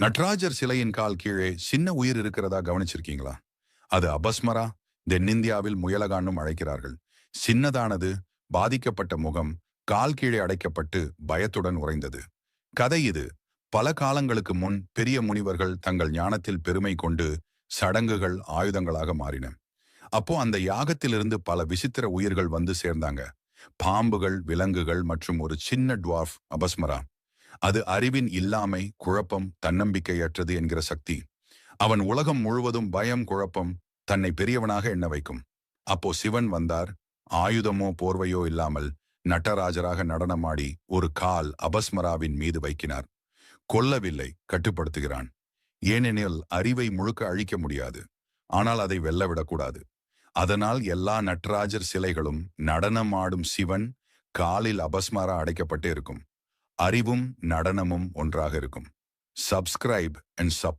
நடராஜர் சிலையின் கால் கீழே சின்ன உயிர் இருக்கிறதா கவனிச்சிருக்கீங்களா? அது அபஸ்மரா, தென்னிந்தியாவில் முயலகான்னும் அழைக்கிறார்கள். சின்னதானது, பாதிக்கப்பட்ட முகம், கால் கீழே அடைக்கப்பட்டு பயத்துடன் உறைந்தது. கதை இது. பல காலங்களுக்கு முன் பெரிய முனிவர்கள் தங்கள் ஞானத்தில் பெருமை கொண்டு சடங்குகள் ஆயுதங்களாக மாறின. அப்போ அந்த யாகத்திலிருந்து பல விசித்திர உயிர்கள் வந்து சேர்ந்தாங்க. பாம்புகள், விலங்குகள் மற்றும் ஒரு சின்ன டுவார்ஃப் அபஸ்மரா. அது அறிவின் இல்லாமை, குழப்பம், தன்னம்பிக்கையற்றது என்கிற சக்தி. அவன் உலகம் முழுவதும் பயம், குழப்பம், தன்னை பெரியவனாக எண்ண வைக்கும். அப்போ சிவன் வந்தார். ஆயுதமோ போர்வையோ இல்லாமல் நடராஜராக நடனமாடி ஒரு கால் அபஸ்மராவின் மீது வைக்கினார். கொல்லவில்லை, கட்டுப்படுத்துகிறான். ஏனெனில் அறிவை முழுக்க அழிக்க முடியாது, ஆனால் அதை வெல்லவிடக்கூடாது. அதனால் எல்லா நடராஜர் சிலைகளும் நடனமாடும் சிவன் காலில் அபஸ்மரா அடைக்கப்பட்டே இருக்கும். அறிவும் நடனமும் ஒன்றாக இருக்கும். Subscribe and sub